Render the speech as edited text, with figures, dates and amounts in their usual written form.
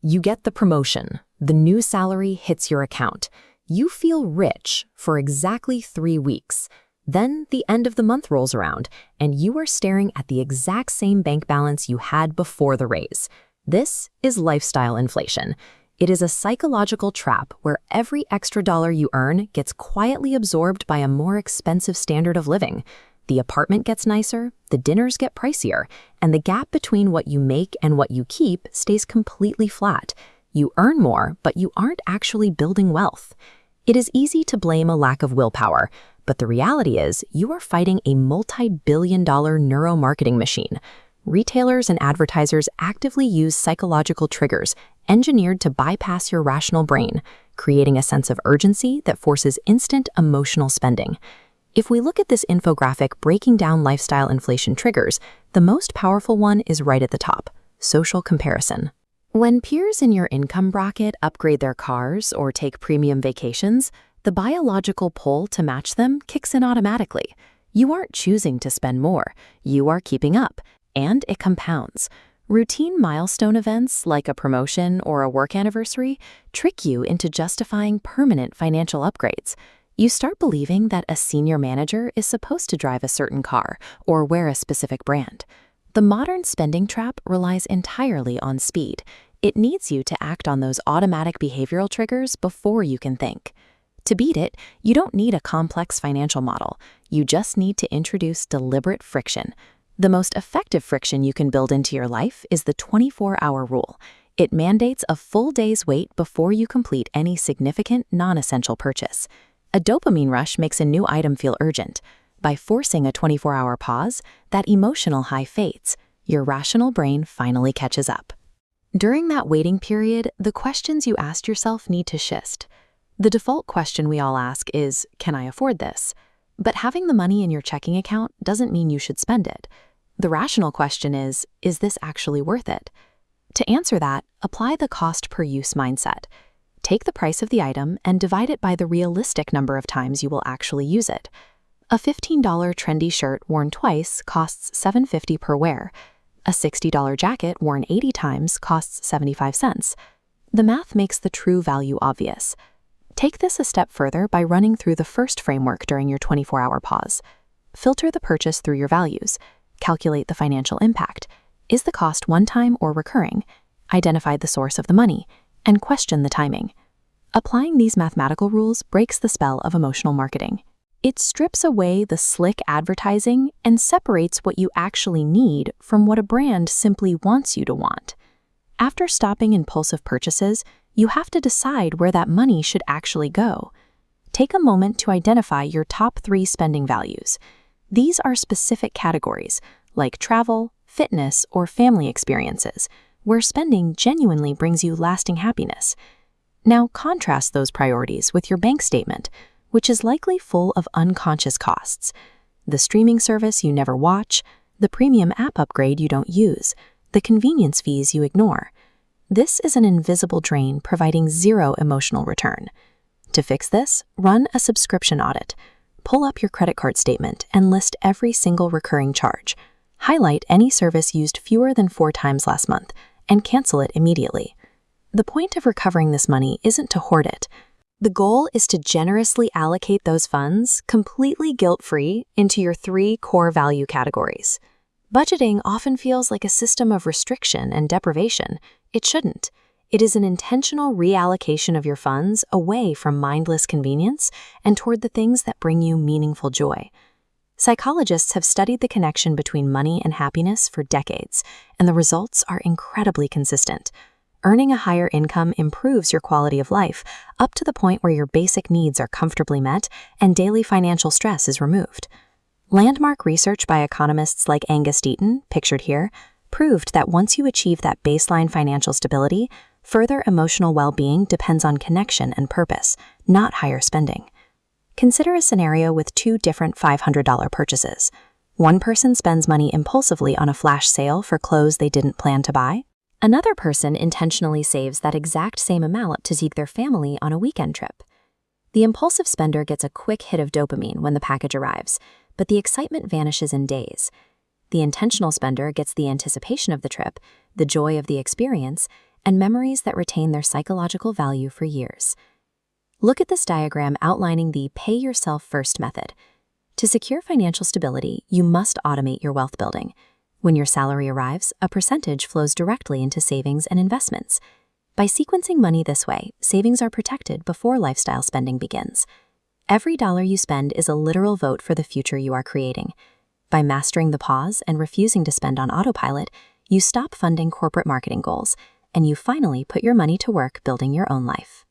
You get the promotion. The new salary hits your account. You feel rich for exactly 3 weeks. Then the end of the month rolls around, and you are staring at the exact same bank balance you had before the raise. This is lifestyle inflation. It is a psychological trap where every extra dollar you earn gets quietly absorbed by a more expensive standard of living. The apartment gets nicer, the dinners get pricier, and the gap between what you make and what you keep stays completely flat. You earn more, but you aren't actually building wealth. It is easy to blame a lack of willpower, but the reality is you are fighting a multi-billion-dollar neuromarketing machine. Retailers and advertisers actively use psychological triggers engineered to bypass your rational brain, creating a sense of urgency that forces instant emotional spending. If we look at this infographic breaking down lifestyle inflation triggers, the most powerful one is right at the top: social comparison. When peers in your income bracket upgrade their cars or take premium vacations, the biological pull to match them kicks in automatically. You aren't choosing to spend more, you are keeping up, and it compounds. Routine milestone events like a promotion or a work anniversary trick you into justifying permanent financial upgrades. You start believing that a senior manager is supposed to drive a certain car or wear a specific brand. The modern spending trap relies entirely on speed. It needs you to act on those automatic behavioral triggers before you can think. To beat it, you don't need a complex financial model. You just need to introduce deliberate friction. The most effective friction you can build into your life is the 24-hour rule. It mandates a full day's wait before you complete any significant non-essential purchase. A dopamine rush makes a new item feel urgent. By forcing a 24-hour pause, that emotional high fades. Your rational brain finally catches up. During that waiting period, the questions you asked yourself need to shift. The default question we all ask is, can I afford this? But having the money in your checking account doesn't mean you should spend it. The rational question is this actually worth it? To answer that, apply the cost per use mindset. Take the price of the item and divide it by the realistic number of times you will actually use it. A $15 trendy shirt worn twice costs $7.50 per wear. A $60 jacket worn 80 times costs 75 cents. The math makes the true value obvious. Take this a step further by running through the first framework during your 24-hour pause. Filter the purchase through your values. Calculate the financial impact. Is the cost one-time or recurring? Identify the source of the money, and question the timing. Applying these mathematical rules breaks the spell of emotional marketing. It strips away the slick advertising and separates what you actually need from what a brand simply wants you to want. After stopping impulsive purchases, you have to decide where that money should actually go. Take a moment to identify your top 3 spending values. These are specific categories, like travel, fitness, or family experiences, where spending genuinely brings you lasting happiness. Now contrast those priorities with your bank statement, which is likely full of unconscious costs. The streaming service you never watch, the premium app upgrade you don't use, the convenience fees you ignore. This is an invisible drain providing zero emotional return. To fix this, run a subscription audit. Pull up your credit card statement and list every single recurring charge. Highlight any service used fewer than 4 times last month and cancel it immediately. The point of recovering this money isn't to hoard it. The goal is to generously allocate those funds, completely guilt-free, into your 3 core value categories. Budgeting often feels like a system of restriction and deprivation. It shouldn't. It is an intentional reallocation of your funds away from mindless convenience and toward the things that bring you meaningful joy. Psychologists have studied the connection between money and happiness for decades, and the results are incredibly consistent. Earning a higher income improves your quality of life up to the point where your basic needs are comfortably met and daily financial stress is removed. Landmark research by economists like Angus Deaton, pictured here, proved that once you achieve that baseline financial stability, further emotional well-being depends on connection and purpose, not higher spending. Consider a scenario with 2 different $500 purchases. One person spends money impulsively on a flash sale for clothes they didn't plan to buy. Another person intentionally saves that exact same amount to take their family on a weekend trip. The impulsive spender gets a quick hit of dopamine when the package arrives, but the excitement vanishes in days. The intentional spender gets the anticipation of the trip, the joy of the experience, and memories that retain their psychological value for years. Look at this diagram outlining the pay yourself first method. To secure financial stability, you must automate your wealth building. When your salary arrives, a percentage flows directly into savings and investments. By sequencing money this way, savings are protected before lifestyle spending begins. Every dollar you spend is a literal vote for the future you are creating. By mastering the pause and refusing to spend on autopilot, you stop funding corporate marketing goals, and you finally put your money to work building your own life.